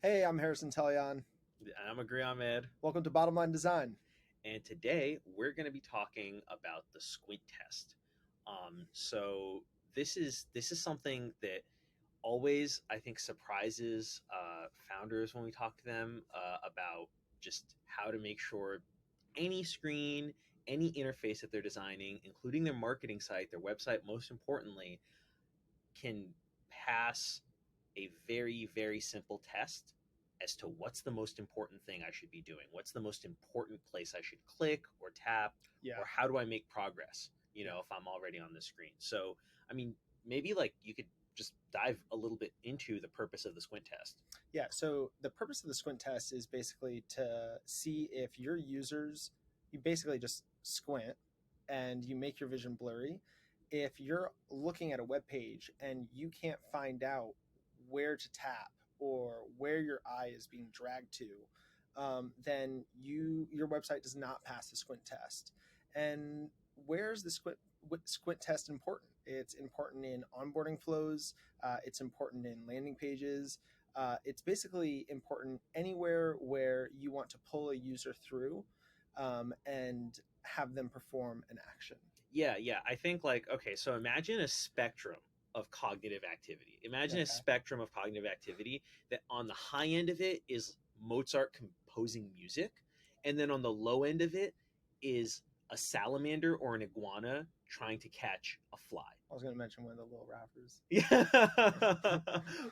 Hey, I'm Harrison Talion. I'm Agree Ahmed, Welcome to Bottom Line Design. and today we're going to be talking about the squint test. So this is something that always I think surprises founders when we talk to them about just how to make sure any screen, any interface that they're designing, including their marketing site, their website, most importantly, can pass a very simple test as to what's the most important thing I should be doing. What's the most important place I should click or tap, Yeah, or how do I make progress, yeah, if I'm already on the screen. So, I mean, maybe like you could just dive a little bit into the purpose of the squint test. yeah. So the purpose of the squint test is basically to see if your users, you basically just squint and you make your vision blurry. If you're looking at a web page and you can't find out where to tap or where your eye is being dragged to, then your website does not pass the squint test. And where's the squint test important? It's important in onboarding flows. It's important in landing pages. It's basically important anywhere where you want to pull a user through and have them perform an action. Yeah. I think like okay, so imagine a spectrum of cognitive activity. Imagine a Okay. spectrum of cognitive activity that on the high end of it is Mozart composing music, and then on the low end of it is a salamander or an iguana trying to catch a fly. I was going to mention one of the little rappers. Yeah.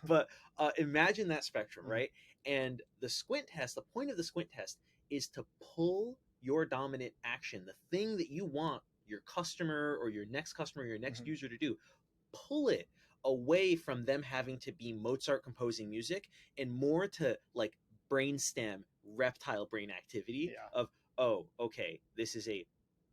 But imagine that spectrum, Mhm. right? And the squint test, the point of the squint test is to pull your dominant action, the thing that you want your customer or your next customer, your next Mhm. user to do, pull it away from them having to be Mozart composing music and more to like brainstem reptile brain activity Yeah. of, oh, okay, this is a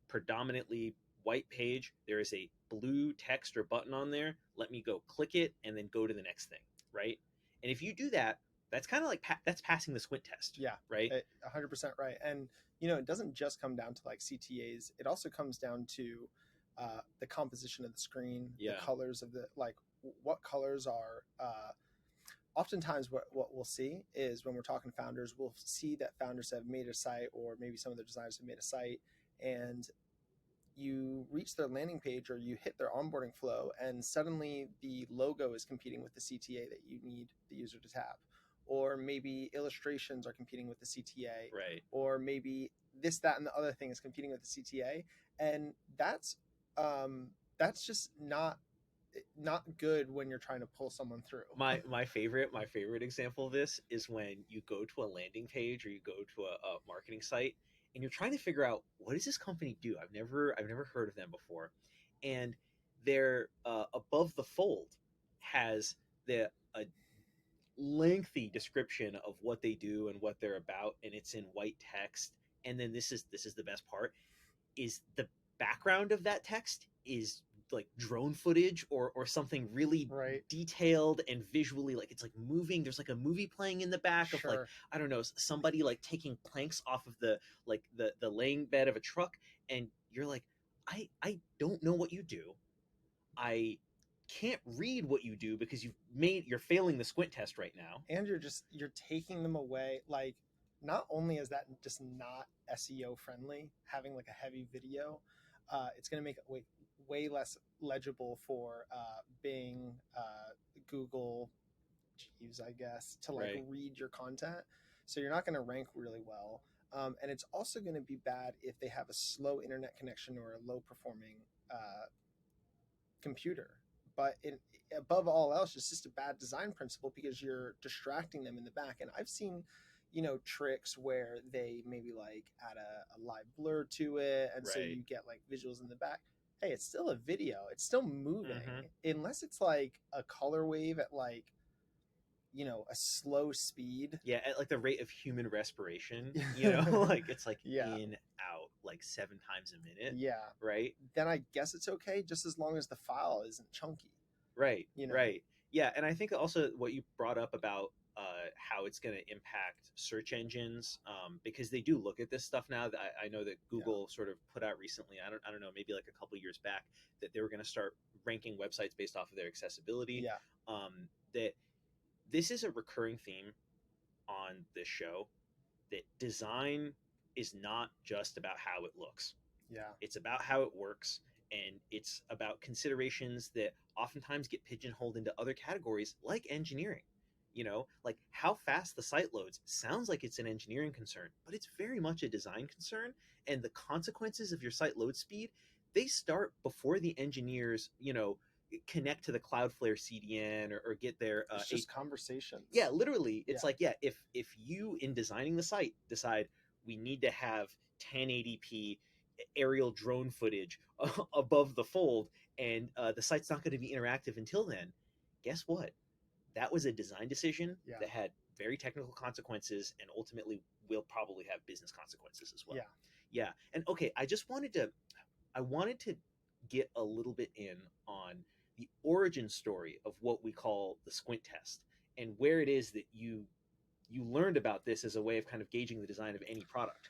predominantly white page. There is a blue text or button on there. Let me go click it and then go to the next thing, right? And if you do that, that's kind of like that's passing the squint test, Yeah, right? 100% right. And it doesn't just come down to like CTAs. It also comes down to the composition of the screen, the Yeah, colors of the like what colors are. Oftentimes, what we'll see is when we're talking to founders, we'll see that founders have made a site, or maybe some of the designers have made a site, and you reach their landing page or you hit their onboarding flow, and suddenly the logo is competing with the CTA that you need the user to tap, or maybe illustrations are competing with the CTA, right. or maybe this, that, and the other thing is competing with the CTA, and that's just not good when you're trying to pull someone through. My favorite example of this is when you go to a landing page or you go to a marketing site and you're trying to figure out what does this company do. I've never heard of them before, and their above the fold has the a lengthy description of what they do and what they're about, and it's in white text. And then this is the best part, is the background of that text is like drone footage or something really Right. detailed and visually, like it's like moving. There's like a movie playing in the back of like, Sure. I don't know, somebody like taking planks off of the like the laying bed of a truck, and you're like, I don't know what you do. I can't read what you do because you're failing the squint test right now. And you're taking them away. Like, not only is that just not SEO friendly, having like a heavy video, it's going to make it way less legible for Bing, Google, Jeeves, I guess, to like Right. read your content. So you're not going to rank really well. And it's also going to be bad if they have a slow internet connection or a low performing computer. But above all else, it's just a bad design principle because you're distracting them in the back. And I've seen, tricks where they maybe like add a live blur to it, and so Right. you get like visuals in the back. Hey, it's still a video. It's still Mm-hmm. moving, unless it's like a color wave at like a slow speed. Yeah, at like the rate of human respiration, like it's like Yeah, in, out, like 7 times a minute, yeah. right? Then I guess it's okay, just as long as the file isn't chunky. Right, You know. right. Yeah, and I think also what you brought up about how it's going to impact search engines, because they do look at this stuff now. That I know that Yeah. Google sort of put out recently. I don't know, maybe like a couple years back, that they were going to start ranking websites based off of their accessibility. Yeah. That this is a recurring theme on this show that design is not just about how it looks. Yeah. It's about how it works, and it's about considerations that oftentimes get pigeonholed into other categories like engineering. Like how fast the site loads sounds like it's an engineering concern, but it's very much a design concern. And the consequences of your site load speed, they start before the engineers, connect to the Cloudflare CDN or get their It's just conversations. yeah, literally, Yeah. it's like, yeah, if you in designing the site decide we need to have 1080p aerial drone footage above the fold, and the site's not going to be interactive until then, guess what? That was a design decision Yeah. that had very technical consequences and ultimately will probably have business consequences as well. Yeah. Yeah. And okay, I wanted to get a little bit in on the origin story of what we call the squint test and where it is that you learned about this as a way of kind of gauging the design of any product.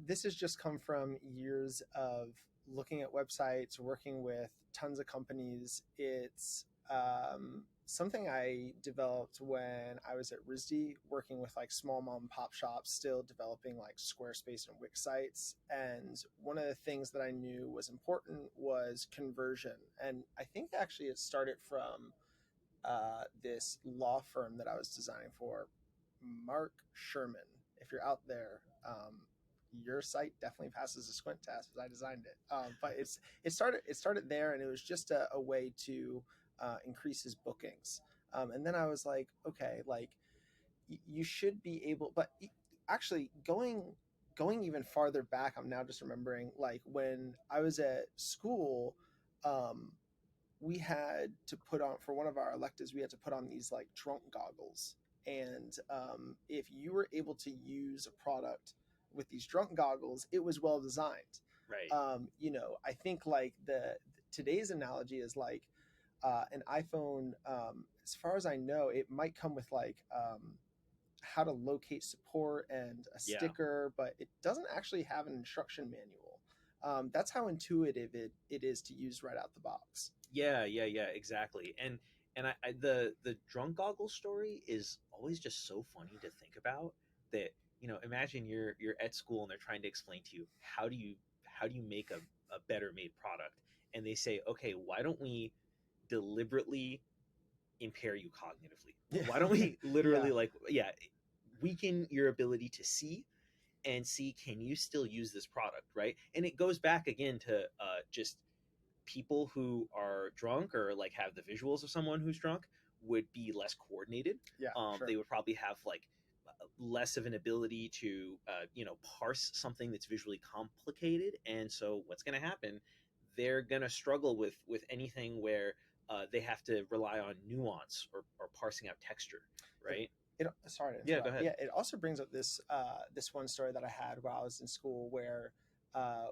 This has just come from years of looking at websites, working with tons of companies. It's something I developed when I was at RISD, working with like small mom and pop shops, still developing like Squarespace and Wix sites. And one of the things that I knew was important was conversion. And I think actually it started from this law firm that I was designing for, Mark Sherman. If you're out there, your site definitely passes the squint test because I designed it. But it started there, and it was just a way to increase his bookings. And then I was like, okay, like you should be able, but actually going even farther back, I'm now just remembering like when I was at school. Um, we had to put on for one of our electives we had to put on these like drunk goggles, and if you were able to use a product with these drunk goggles, it was well designed. Right. I think like the today's analogy is like an iPhone, as far as I know, it might come with like how to locate support and a Yeah. sticker, but it doesn't actually have an instruction manual. That's how intuitive it is to use right out the box. Yeah, exactly. And the drunk goggle story is always just so funny to think about that, imagine you're at school and they're trying to explain to you how do you make a better made product, and they say, okay, why don't we deliberately impair you cognitively? Yeah. Why don't we literally, Yeah. like, yeah, weaken your ability to see and see, can you still use this product, right? And it goes back again to just people who are drunk or like have the visuals of someone who's drunk would be less coordinated. Yeah, sure. They would probably have like less of an ability to parse something that's visually complicated, and so what's going to happen, they're going to struggle with anything where they have to rely on nuance or parsing out texture, right? Sorry to Yeah, go interrupt. ahead. Yeah, it also brings up this one story that I had while I was in school where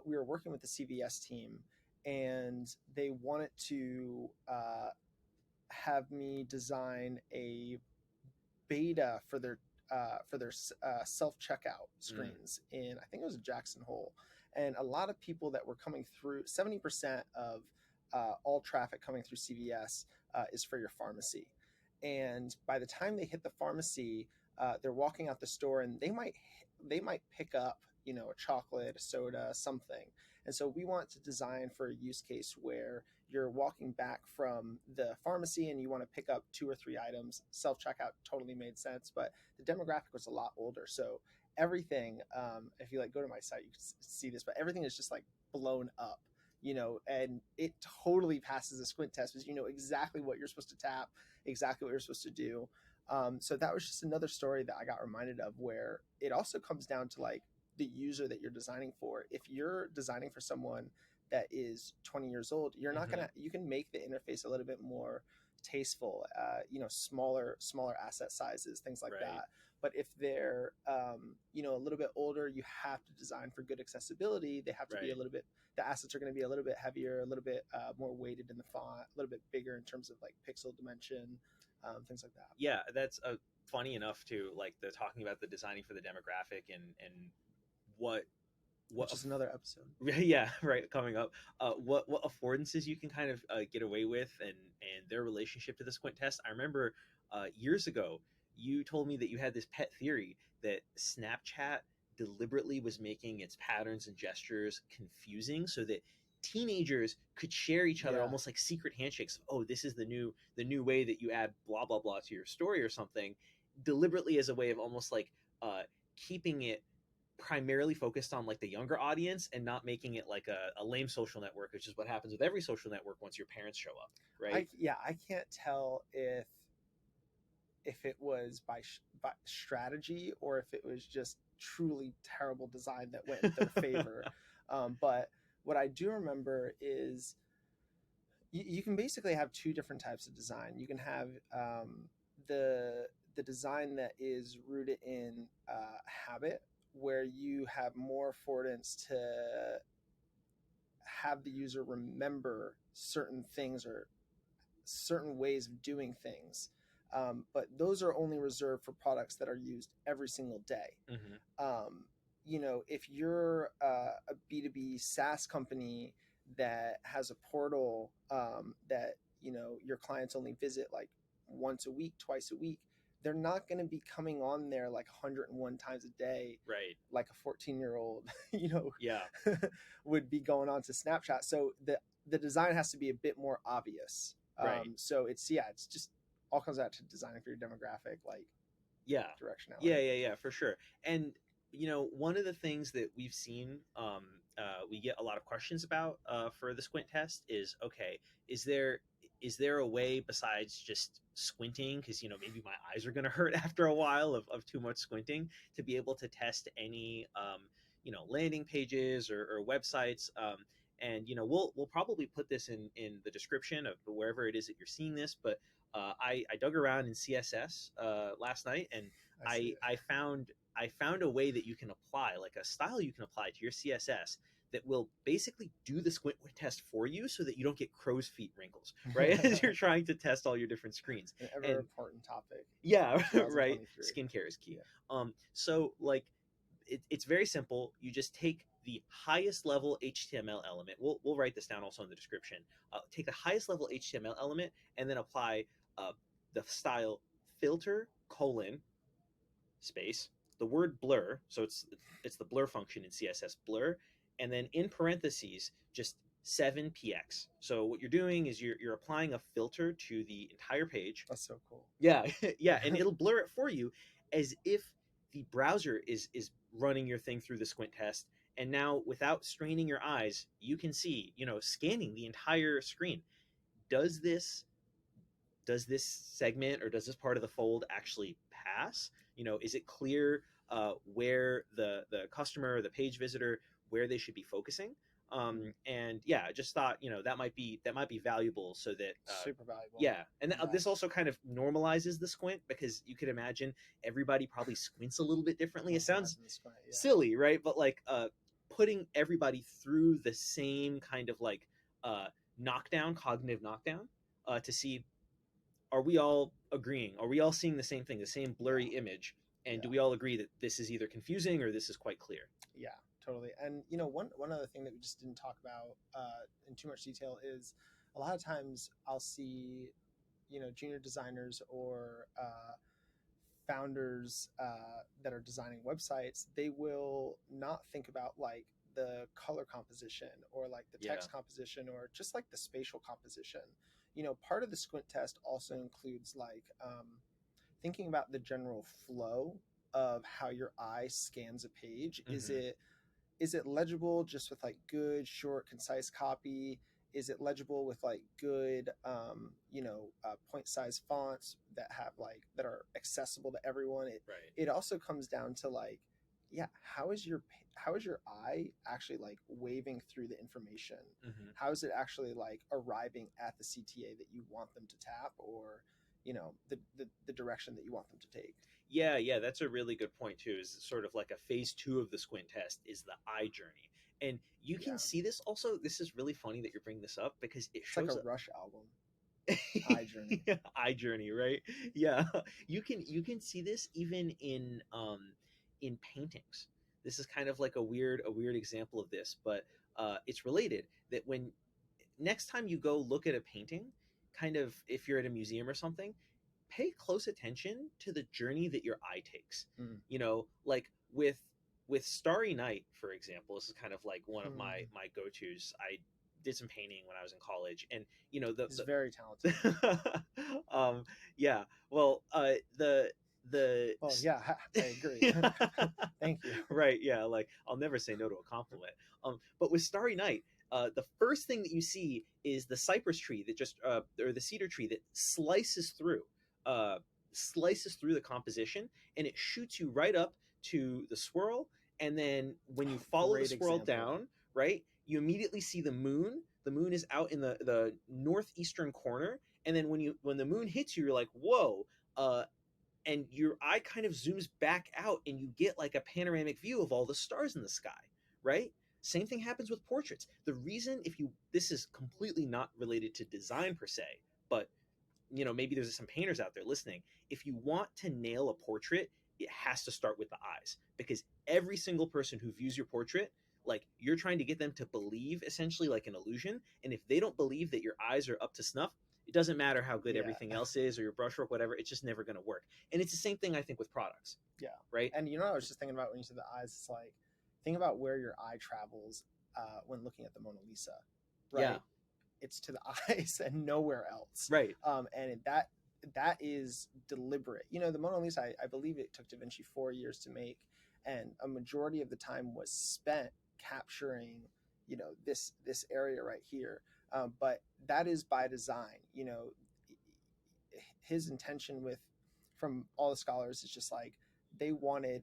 we were working with the CVS team, and they wanted to have me design a beta for their self checkout screens in, I think it was Jackson Hole, and a lot of people that were coming through. 70% of all traffic coming through CVS is for your pharmacy, and by the time they hit the pharmacy, they're walking out the store, and they might pick up a chocolate, a soda, something. And so we want to design for a use case where you're walking back from the pharmacy and you want to pick up two or three items. Self checkout totally made sense, but the demographic was a lot older. So everything, if you like go to my site, you can see this, but everything is just like blown up, and it totally passes the squint test because you know exactly what you're supposed to tap, exactly what you're supposed to do. So that was just another story that I got reminded of, where it also comes down to like the user that you're designing for. If you're designing for someone that is 20 years old, you're not gonna. You can make the interface a little bit more tasteful. Smaller asset sizes, things like Right. that. But if they're a little bit older, you have to design for good accessibility. They have to be a Right. little bit. The assets are going to be a little bit heavier, a little bit more weighted in the font, a little bit bigger in terms of like pixel dimension, things like that. Yeah, that's funny enough too, like the talking about the designing for the demographic and what Which is another episode. yeah, right, coming up, what affordances you can kind of get away with, and their relationship to the squint test. I remember years ago you told me that you had this pet theory that Snapchat deliberately was making its patterns and gestures confusing so that teenagers could share each other Yeah. almost like secret handshakes. Oh, this is the new way that you add blah blah blah to your story or something, deliberately as a way of almost like keeping it primarily focused on like the younger audience and not making it like a lame social network, which is what happens with every social network once your parents show up, right? I can't tell if it was by strategy or if it was just truly terrible design that went in their favor. But what I do remember is you can basically have two different types of design. You can have the design that is rooted in habit, where you have more affordance to have the user remember certain things or certain ways of doing things. But those are only reserved for products that are used every single day. Mm-hmm. If you're a B2B SaaS company that has a portal that, your clients only visit like once a week, twice a week, they're not going to be coming on there like 101 times a day, Right. like a 14-year-old, Yeah. would be going on to Snapchat. So the design has to be a bit more obvious. Right. So it's just all comes out to designing for your demographic, like Yeah. directionality. Yeah, for sure. And one of the things that we've seen, we get a lot of questions about for the squint test is, okay, is there a way besides just squinting, because maybe my eyes are going to hurt after a while of too much squinting, to be able to test any landing pages or websites, and we'll probably put this in the description of wherever it is that you're seeing this, but I dug around in CSS last night, and I found a way that you can apply, like a style you can apply to your CSS that will basically do the squint test for you, so that you don't get crow's feet wrinkles, right? As you're trying to test all your different screens. An ever important topic. Yeah, right. 2023. Skincare is key. Yeah. So like it's very simple. You just take the highest level HTML element. We'll write this down also in the description. Take the highest level HTML element and then apply the style filter colon space the word blur. So it's the blur function in CSS, blur, and then in parentheses just 7px. So what you're doing is you're applying a filter to the entire page. That's so cool. Yeah, yeah, and it'll blur it for you as if the browser is running your thing through the squint test. And now, without straining your eyes, you can see, scanning the entire screen. Does this segment, or does this part of the fold actually pass? Is it clear where the customer or the page visitor, where they should be focusing? And yeah, I just thought that might be valuable, so that super valuable. Yeah, and this also kind of normalizes the squint, because you could imagine everybody probably squints a little bit differently. It sounds silly, right? But like putting everybody through the same kind of like cognitive knockdown, to see, are we all agreeing? Are we all seeing the same thing, the same blurry image? And do we all agree that this is either confusing or this is quite clear? Yeah, totally. And one other thing that we just didn't talk about in too much detail is a lot of times I'll see junior designers or founders that are designing websites. They will not think about like the color composition or like the text composition or just like the spatial composition. Part of the squint test also includes like thinking about the general flow of how your eye scans a page. Mm-hmm. Is it legible just with like good short concise copy? Is it legible with like good point size fonts that are accessible to everyone? It also comes down to like, yeah, how is your eye actually like waving through the information? Mm-hmm. How is it actually like arriving at the CTA that you want them to tap, or the direction that you want them to take? Yeah, that's a really good point too. Is sort of like a phase 2 of the squint test is the eye journey, and you can see this also. This is really funny that you're bringing this up, because it shows like a Rush album. Eye journey. Eye journey, right? Yeah, you can see this even in paintings. This is kind of like a weird example of this, but it's related. That when next time you go look at a painting, kind of if you're at a museum or something, pay close attention to the journey that your eye takes. Mm. You know, like with Starry Night, for example, this is kind of like one of my go-tos. I did some painting when I was in college, and you know He's very talented. yeah, well, Well, yeah, I agree. Thank you. right, yeah, like I'll never say no to a compliment. But with Starry Night, the first thing that you see is the cypress tree that just or the cedar tree that uh slices through the composition, and it shoots you right up to the swirl. And then when you follow the Great swirl example. down, right, you immediately see the moon. The moon is out in the northeastern corner, and then when the moon hits you, you're like, whoa. And your eye kind of zooms back out, and you get like a panoramic view of all the stars in the sky, right? Same thing happens with portraits. The reason, if you, this is completely not related to design per se, but you know, maybe there's some painters out there listening. If you want to nail a portrait, it has to start with the eyes, because every single person who views your portrait, like, you're trying to get them to believe essentially like an illusion. And if they don't believe that your eyes are up to snuff, it doesn't matter how good everything else is, or your brushwork, whatever, it's just never going to work. And it's the same thing, I think, with products. Yeah. Right. And you know what I was just thinking about when you said the eyes? It's like, think about where your eye travels when looking at the Mona Lisa. Right. Yeah. It's to the eyes and nowhere else. Right. And that is deliberate. You know, the Mona Lisa, I believe it took Da Vinci 4 years to make, and a majority of the time was spent capturing, you know, this area right here. But that is by design. You know, his intention with, from all the scholars, is just like he wanted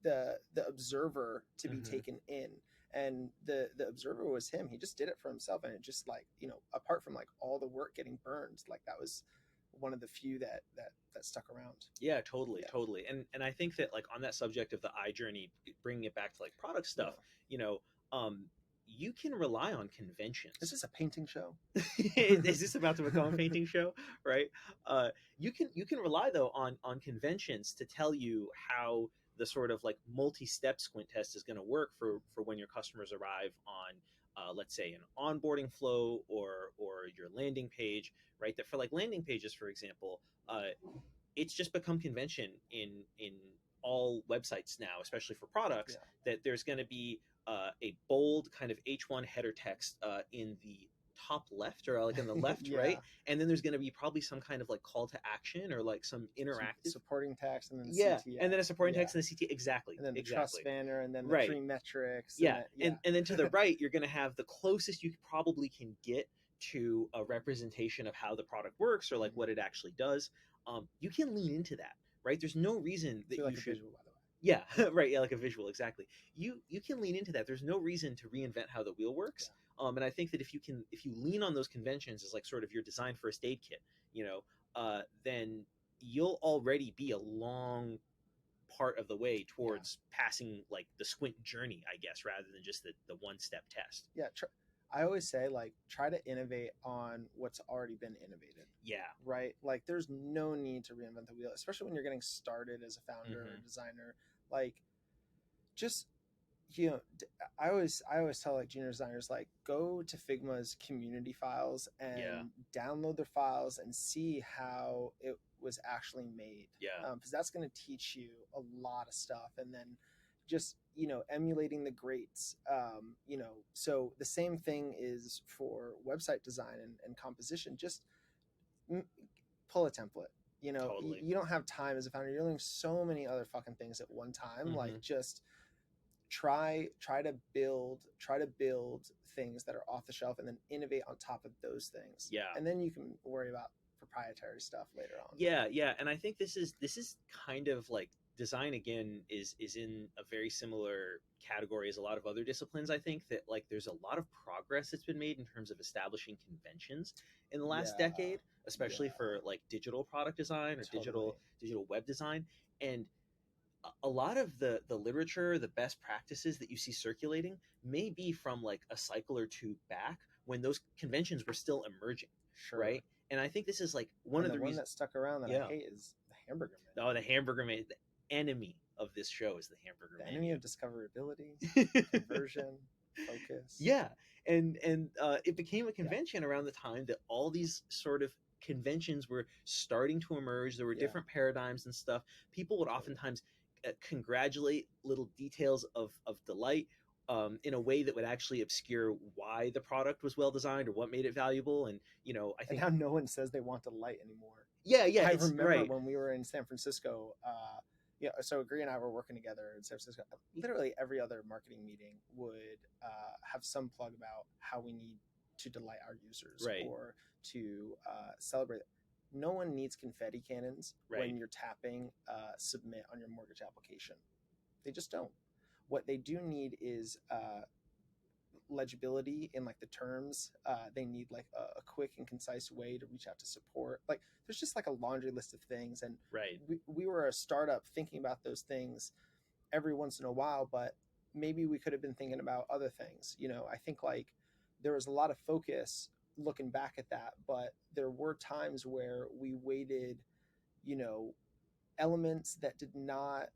the observer to be taken in, and the observer was him. He just did it for himself, and it just, like, you know, apart from like all the work getting burned, like that was one of the few that stuck around. Yeah, totally. And I think that, like, on that subject of the eye journey, bringing it back to like product stuff, you know, you can rely on conventions. Is this a painting show? Is this about to become a painting show? Right. You can rely though on conventions to tell you how the sort of like multi-step squint test is going to work for when your customers arrive on, let's say, an onboarding flow or your landing page, right? That for like landing pages, for example, it's just become convention in all websites now, especially for products, that there's going to be a bold kind of H1 header text in the top left, or like in the left, right? And then there's going to be probably some kind of like call to action, or like some interactive supporting text, and then CTA. And then a supporting text and the CTA, exactly. And then the trust banner, and then the 3 metrics. And then to the right, you're going to have the closest you probably can get to a representation of how the product works, or like what it actually does. You can lean into that, right? There's no reason that you should. Visual, by the way. Yeah, right. Yeah, like a visual, exactly. You can lean into that. There's no reason to reinvent how the wheel works. And I think that if you lean on those conventions as like sort of your design first aid kit, you know, then you'll already be a long part of the way towards passing like the squint journey, I guess, rather than just the one-step test. Yeah. I always say, like, try to innovate on what's already been innovated. Yeah. Right? Like, there's no need to reinvent the wheel, especially when you're getting started as a founder or designer. Like, just, you know, I always tell like junior designers, like, go to Figma's community files and download their files and see how it was actually made. Yeah. Because that's going to teach you a lot of stuff. And then just, you know, emulating the greats, you know, so the same thing is for website design and composition. Just pull a template. You know, you don't have time as a founder. You're doing so many other fucking things at one time. Like, just try to build things that are off the shelf, and then innovate on top of those things. Yeah. And then you can worry about proprietary stuff later on. Yeah. And I think this is kind of like, design again is in a very similar category as a lot of other disciplines. I think that, like, there's a lot of progress that's been made in terms of establishing conventions in the last decade, especially for like digital product design or digital web design. And a lot of the literature, the best practices that you see circulating may be from like a cycle or two back, when those conventions were still emerging. Right. And I think this is like one of the reasons that stuck around that I hate is the Hamburger Man. Oh, the Hamburger Man. The enemy of this show is the Hamburger Man. The enemy of discoverability, conversion, focus. Yeah. And it became a convention around the time that all these sort of conventions were starting to emerge. There were Yeah. different paradigms and stuff. People would oftentimes congratulate little details of delight in a way that would actually obscure why the product was well designed or what made it valuable. And I And think now no one says they want delight anymore. yeah, I it's remember right. when we were in San Francisco. So Agree and I were working together in San Francisco. Literally every other marketing meeting would have some plug about how we need to delight our users Right. or to celebrate. No one needs confetti cannons Right. when you're tapping submit on your mortgage application. They just don't. What they do need is legibility in like the terms. They need like a quick and concise way to reach out to support. Like there's just like a laundry list of things, and Right. we were a startup thinking about those things every once in a while, but maybe we could have been thinking about other things. I think like there was a lot of focus looking back at that, but there were times where we waited, elements that did not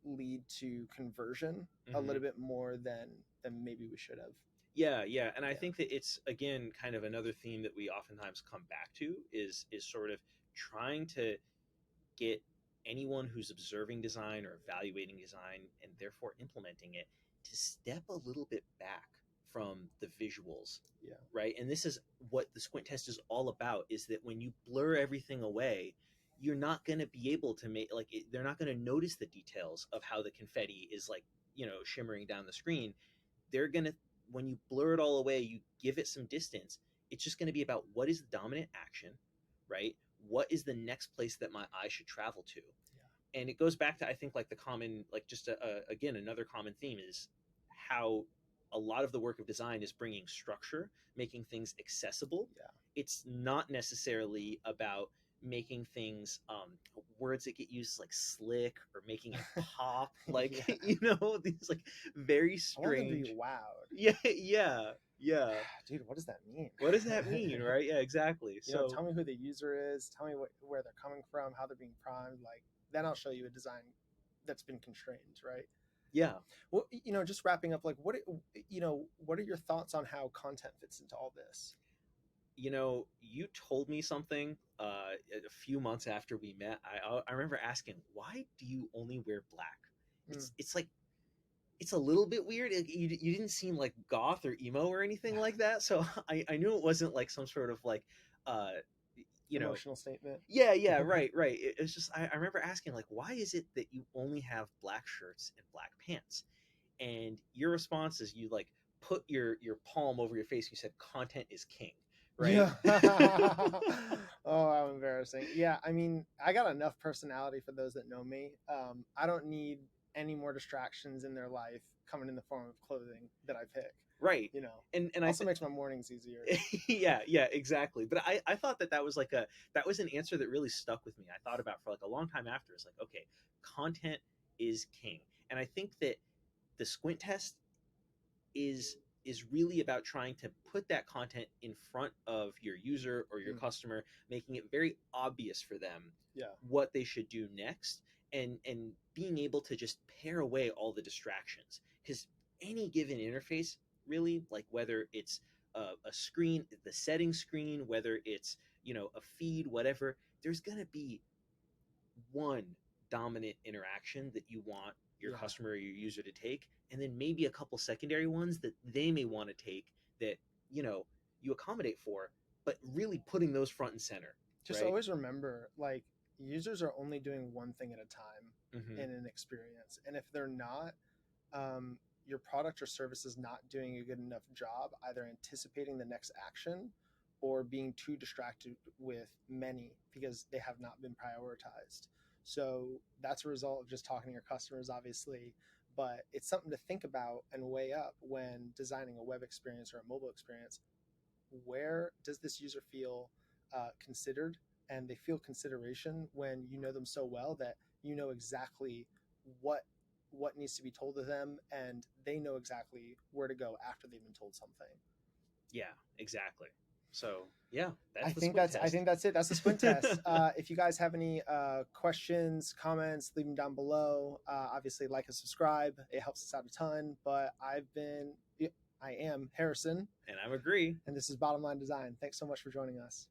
lead to conversion a little bit more than maybe we should have. Yeah, and I Yeah. think that it's again kind of another theme that we oftentimes come back to is sort of trying to get anyone who's observing design or evaluating design and therefore implementing it to step a little bit back from the visuals. Yeah. Right? And this is what the squint test is all about, is that when you blur everything away, you're not going to be able to make they're not going to notice the details of how the confetti is shimmering down the screen. They're going to, when you blur it all away, you give it some distance, it's just going to be about what is the dominant action, right? What is the next place that my eye should travel to? Yeah. And it goes back to, I think, like the common, like just again, another common theme is how a lot of the work of design is bringing structure, making things accessible. Yeah. It's not necessarily about making things words that get used like slick or making it pop like these like very strange. I want them to Yeah. be Dude, what does that mean? What does that mean, right? Yeah, exactly. So tell me who the user is, tell me where they're coming from, how they're being primed, like then I'll show you a design that's been constrained, right? Yeah. Well, just wrapping up, like what are your thoughts on how content fits into all this? You told me something a few months after we met. I remember asking, why do you only wear black? It's like, it's a little bit weird. You didn't seem like goth or emo or anything like that. So I knew it wasn't like some sort of like, emotional statement. Yeah, right. It's just, I remember asking, like, why is it that you only have black shirts and black pants? And your response is you like put your palm over your face. You said, content is king. Right? Yeah. Oh, how embarrassing. Yeah, I mean, I got enough personality for those that know me. I don't need any more distractions in their life coming in the form of clothing that I pick. Right. And also makes my mornings easier. Yeah, exactly. But I thought that was like that was an answer that really stuck with me. I thought about for like a long time after. It's like, okay, content is king. And I think that the squint test is really about trying to put that content in front of your user or your customer, making it very obvious for them what they should do next, and being able to just pare away all the distractions. Because any given interface, really, like whether it's a screen, the settings screen, whether it's a feed, whatever, there's gonna be one dominant interaction that you want your customer or your user to take, and then maybe a couple secondary ones that they may want to take that you accommodate for, but really putting those front and center. Just always remember, like, users are only doing one thing at a time in an experience, and if they're not, your product or service is not doing a good enough job either anticipating the next action or being too distracted with many because they have not been prioritized. So that's a result of just talking to your customers, obviously, but it's something to think about and weigh up when designing a web experience or a mobile experience. Where does this user feel considered? And they feel consideration when you know them so well that you know exactly what needs to be told to them, and they know exactly where to go after they've been told something. Yeah, exactly. So yeah, I think that's it. That's the squint test. If you guys have any questions, comments, leave them down below. Obviously, like and subscribe. It helps us out a ton. But I am Harrison. And I'm Agree. And this is Bottom Line Design. Thanks so much for joining us.